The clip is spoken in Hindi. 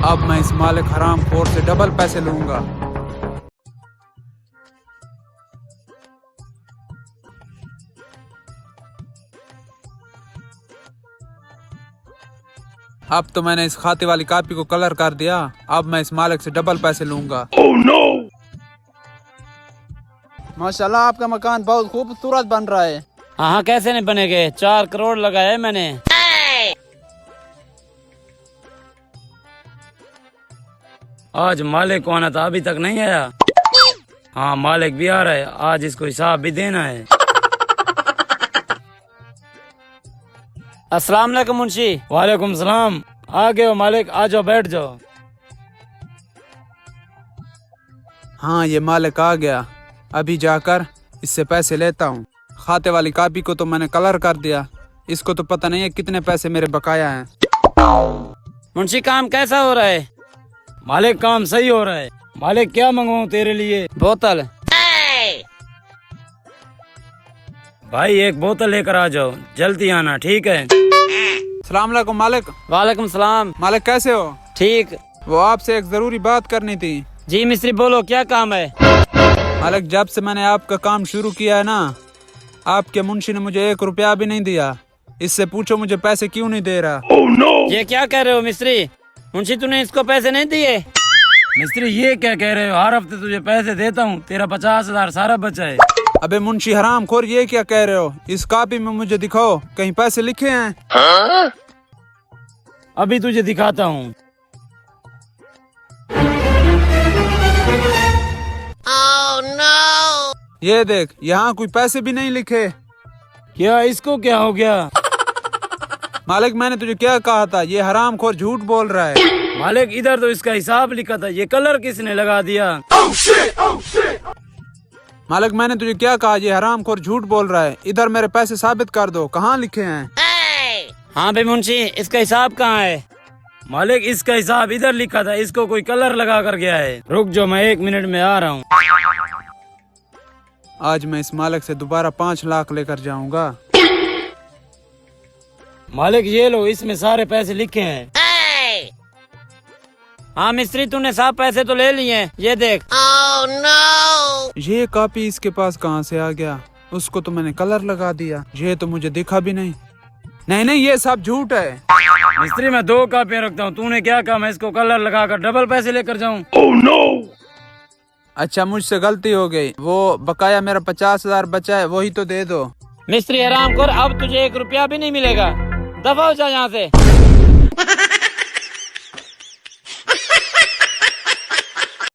अब मैं इस मालिक हराम खोर से डबल पैसे लूंगा। अब तो मैंने इस खाते वाली कॉपी को कलर कर दिया। अब मैं इस मालिक से डबल पैसे लूंगा। Oh, no! माशाल्लाह आपका मकान बहुत खूबसूरत बन रहा है। हाँ, कैसे नहीं बनेगे, 4 करोड़ लगाए मैंने। आज मालिक को आना था, अभी तक नहीं आया। हाँ, मालिक भी आ रहा है, आज इसको हिसाब भी देना है। अस्सलाम वालेकुम मुंशी। वालेकुम सलाम। आ गए हो मालिक, आ जाओ, बैठ जाओ। हाँ, ये मालिक आ गया। अभी जाकर इससे पैसे लेता हूँ। खाते वाली कॉपी को तो मैंने कलर कर दिया। इसको तो पता नहीं है कितने पैसे मेरे बकाया हैं। मुंशी काम कैसा हो रहा है? मालिक काम सही हो रहा है। मालिक क्या मंगवाऊं तेरे लिए? बोतल। भाई एक बोतल लेकर आ जाओ, जल्दी आना, ठीक है? सलाम अलैकुम मालिक। वालेकुम सलाम। मालिक कैसे हो? ठीक। वो आपसे एक जरूरी बात करनी थी। जी मिस्त्री बोलो, क्या काम है? मालिक जब से मैंने आपका काम शुरू किया है ना, आपके मुंशी ने मुझे 1 रुपया भी नहीं दिया। इससे पूछो मुझे पैसे क्यों नहीं दे रहा। Oh, no! ये क्या कह रहे हो मिस्त्री? मुंशी तूने इसको पैसे नहीं दिए? मिस्त्री ये क्या कह रहे हो? हर हफ्ते तुझे पैसे देता हूँ, तेरा 50,000 सारा बचा है। अबे मुंशी हराम खोर, ये क्या कह रहे हो? इस कॉपी में मुझे दिखाओ, कहीं पैसे लिखे हैं? Huh? अभी तुझे दिखाता हूँ। Oh, no! ये देख, यहाँ कोई पैसे भी नहीं लिखे। क्या इसको क्या हो गया? मालिक मैंने तुझे क्या कहा था, ये हराम खोर झूठ बोल रहा है। मालिक इधर तो इसका हिसाब लिखा था, ये कलर किसने लगा दिया? Oh, shit! Oh, shit! मालिक मैंने तुझे क्या कहा, ये हराम खोर झूठ बोल रहा है। इधर मेरे पैसे साबित कर दो, कहाँ लिखे हैं? हाँ भाई मुंशी, इसका हिसाब कहाँ है? मालिक इसका हिसाब इधर लिखा था, इसको कोई कलर लगा कर गया है। रुक जाओ, मैं 1 मिनट में आ रहा हूँ। आज मैं इस मालिक से दोबारा 5 लाख लेकर जाऊंगा। मालिक ये लो, इसमें सारे पैसे लिखे हैं। हाँ मिस्त्री, तूने सब पैसे तो ले लिए हैं, ये देख। Oh, no! ये कॉपी इसके पास कहाँ से आ गया? उसको तो मैंने कलर लगा दिया, ये तो मुझे दिखा भी नहीं। नहीं, ये सब झूठ है। मिस्त्री मैं 2 कॉपियाँ रखता हूँ, तूने क्या कहा मैं इसको कलर लगाकर डबल पैसे लेकर जाऊँ? Oh, no! अच्छा मुझसे गलती हो गई। वो बकाया मेरा 50,000 बचा है, वही तो दे दो। मिस्त्री हराम खोर, अब तुझे 1 रुपया भी नहीं मिलेगा। दफा हो जा यहाँ से।